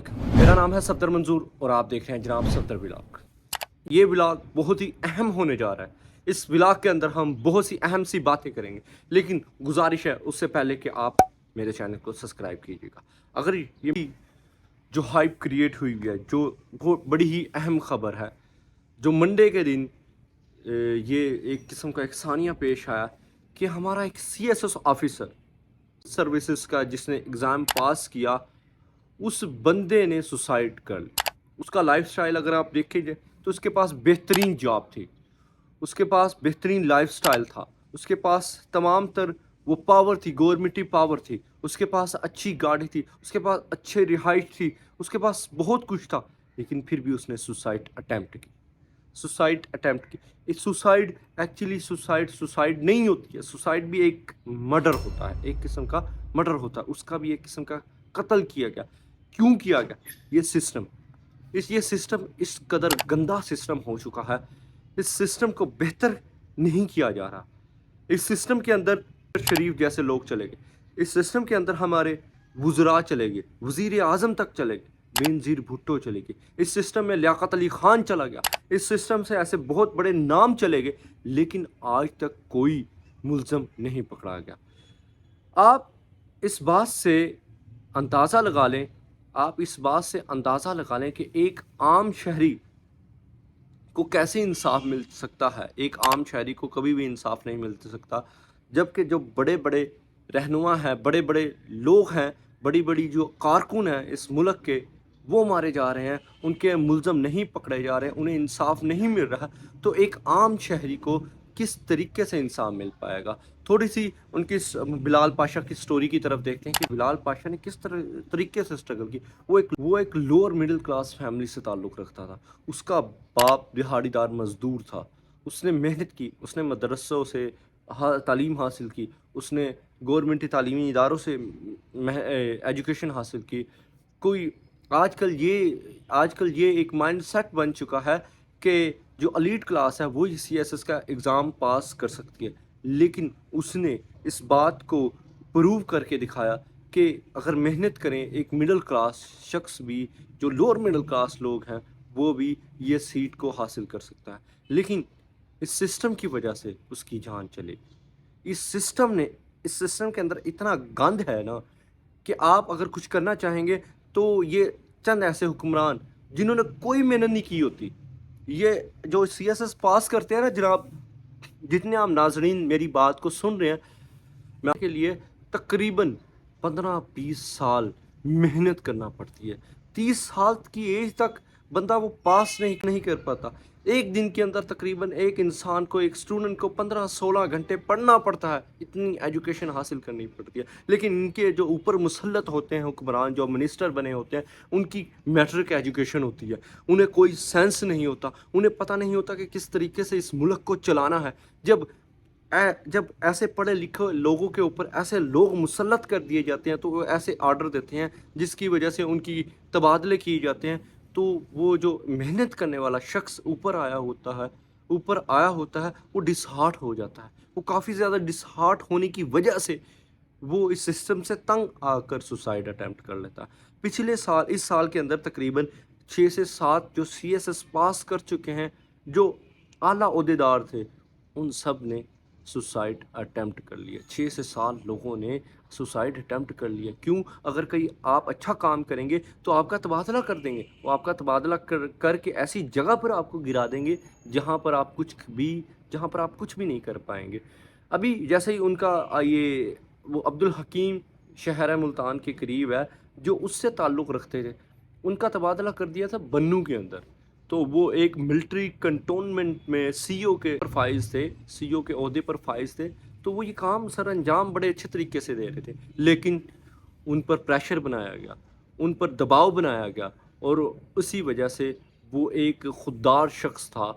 अस्सलामुअलैकुम। मेरा नाम है सफदर मंजूर और आप देख रहे हैं जनाब सफदर व्लॉग। ये व्लॉग बहुत ही अहम होने जा रहा है। इस व्लॉग के अंदर हम बहुत सी अहम सी बातें करेंगे, लेकिन गुजारिश है उससे पहले कि आप मेरे चैनल को सब्सक्राइब कीजिएगा। अगर ये जो हाइप क्रिएट हुई है, जो बहुत बड़ी ही अहम खबर है, जो मंडे के दिन ये एक किस्म का एक सानिया पेश आया कि हमारा एक CSS ऑफिसर सर्विसेज का जिसने एग्ज़ाम पास किया, उस बंदे ने सुसाइड कर ली। उसका लाइफस्टाइल अगर आप देखेंगे तो उसके पास बेहतरीन जॉब थी, उसके पास बेहतरीन लाइफस्टाइल था, उसके पास तमाम तर वो पावर थी, गवर्नमेंटी पावर थी, उसके पास अच्छी गाड़ी थी, उसके पास अच्छे रिहाइश थी, उसके पास बहुत कुछ था, लेकिन फिर भी उसने सुसाइड अटैम्प्ट की। सुसाइड अटैम्प्ट की इस सुसाइड एक्चुअली सुसाइड नहीं होती है। सुसाइड भी एक मर्डर होता है, एक किस्म का मर्डर होता है, उसका भी एक किस्म का कत्ल किया गया। क्यों किया गया? ये सिस्टम ये सिस्टम इस कदर गंदा सिस्टम हो चुका है। इस सिस्टम को बेहतर नहीं किया जा रहा। इस सिस्टम के अंदर शरीफ जैसे लोग चले गए, इस सिस्टम के अंदर हमारे वुज़रा चले गए, वज़ीर आज़म तक चले गए, बेनज़ीर भुट्टो चले गए, इस सिस्टम में लियाकत अली ख़ान चला गया, इस सिस्टम से ऐसे बहुत बड़े नाम चले गए, लेकिन आज तक कोई मुल्ज़म नहीं पकड़ा गया। आप इस बात से अंदाज़ा लगा लें, आप इस बात से अंदाज़ा लगा लें कि एक आम शहरी को कैसे इंसाफ मिल सकता है। एक आम शहरी को कभी भी इंसाफ नहीं मिल सकता, जबकि जो बड़े बड़े रहनुमा हैं, बड़े बड़े लोग हैं, बड़ी बड़ी जो कारकुन हैं इस मुल्क के, वो मारे जा रहे हैं, उनके मुल्ज़म नहीं पकड़े जा रहे हैं, उन्हें इंसाफ नहीं मिल रहा। तो एक आम शहरी को किस तरीके से इंसाफ मिल पाएगा? थोड़ी सी उनकी बिलाल पाशा की स्टोरी की तरफ देखते हैं कि बिलाल पाशा ने किस तरीके से स्ट्रगल की। वो एक लोअर मिडिल क्लास फैमिली से ताल्लुक़ रखता था। उसका बाप दिहाड़ीदार मज़दूर था। उसने मेहनत की, उसने मदरसों से तालीम हासिल की, उसने गवर्नमेंटी तालीमी इदारों से एजुकेशन हासिल की। कोई आजकल ये एक माइंडसेट बन चुका है कि जो एलीट क्लास है वो ही CSS का एग्ज़ाम पास कर सकती है, लेकिन उसने इस बात को प्रूव करके दिखाया कि अगर मेहनत करें एक मिडिल क्लास शख्स भी, जो लोअर मिडिल क्लास लोग हैं, वो भी ये सीट को हासिल कर सकता है। लेकिन इस सिस्टम की वजह से उसकी जान चली। इस सिस्टम के अंदर इतना गंद है ना कि आप अगर कुछ करना चाहेंगे तो ये चंद ऐसे हुक्मरान जिन्होंने कोई मेहनत नहीं की होती, ये जो CSS पास करते हैं ना जनाब, जितने आप नाजरीन मेरी बात को सुन रहे हैं, मैं के लिए तकरीबन 15-20 साल मेहनत करना पड़ती है। 30 साल की एज तक बंदा वो पास नहीं कर पाता। एक दिन के अंदर तकरीबन एक इंसान को, एक स्टूडेंट को 15-16 घंटे पढ़ना पड़ता है, इतनी एजुकेशन हासिल करनी पड़ती है। लेकिन इनके जो ऊपर मुसल्लत होते हैं हुक्मरान, जो मिनिस्टर बने होते हैं, उनकी मैट्रिक एजुकेशन होती है, उन्हें कोई सेंस नहीं होता, उन्हें पता नहीं होता कि किस तरीके से इस मुल्क को चलाना है। जब ऐसे पढ़े लिखे लोगों के ऊपर ऐसे लोग मुसल्लत कर दिए जाते हैं, तो वो ऐसे आर्डर देते हैं जिसकी वजह से उनकी तबादले किए जाते हैं, तो वो जो मेहनत करने वाला शख्स ऊपर आया होता है वो डिसहार्ट हो जाता है। वो काफ़ी ज़्यादा डिसहार्ट होने की वजह से वो इस सिस्टम से तंग आकर सुसाइड अटैम्प्ट कर लेता है। इस साल के अंदर तकरीबन 6 से 7 जो CSS पास कर चुके हैं, जो आला ओहदेदार थे, उन सब ने सुसाइड अटैम्प्ट कर लिया। 6 से 7 लोगों ने सुसाइड अटैम्प्ट कर लिया। क्यों? अगर कहीं आप अच्छा काम करेंगे तो आपका तबादला कर देंगे। वो आपका तबादला करके ऐसी जगह पर आपको गिरा देंगे जहाँ पर आप कुछ भी नहीं कर पाएंगे। अभी जैसे ही उनका वो अब्दुल हकीम शहर मुल्तान के करीब है, जो उससे ताल्लुक़ रखते थे, उनका तबादला कर दिया था बन्नू के अंदर। तो वो एक मिलिट्री कंटोनमेंट में CEO के ओहदे पर फाइज थे, तो वो ये काम सर अंजाम बड़े अच्छे तरीके से दे रहे थे, लेकिन उन पर प्रेशर बनाया गया, उन पर दबाव बनाया गया, और उसी वजह से वो एक खुददार शख्स था,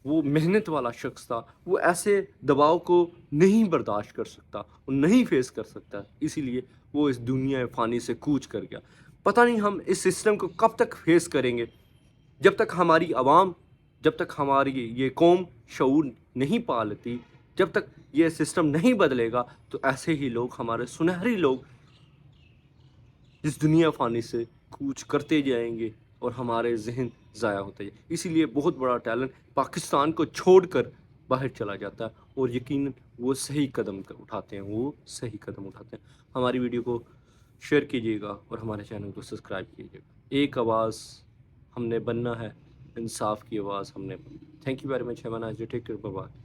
वो मेहनत वाला शख्स था, वो ऐसे दबाव को नहीं बर्दाश्त कर सकता और नहीं फेस कर सकता, इसीलिए वो इस दुनिया फ़ानी से कूच कर गया। पता नहीं हम इस सिस्टम को कब तक फेस करेंगे। जब तक हमारी ये कौम शऊर नहीं पा लेती, जब तक ये सिस्टम नहीं बदलेगा, तो ऐसे ही लोग, हमारे सुनहरी लोग, इस दुनिया फ़ानी से کوچ کرتے جائیں گے اور ہمارے ذہن ضائع ہوتے جائیں. اسی لیے بہت بڑا ٹیلنٹ پاکستان کو چھوڑ کر باہر چلا جاتا ہے اور یقیناً وہ صحیح قدم اٹھاتے ہیں. ہماری ویڈیو کو شیئر کیجیے گا اور ہمارے چینل کو سبسکرائب کیجیے گا. ایک آواز ہم نے بننا ہے, انصاف کی آواز ہم نے بننا. Thank you very much. Have a nice day. Take care. Bye bye.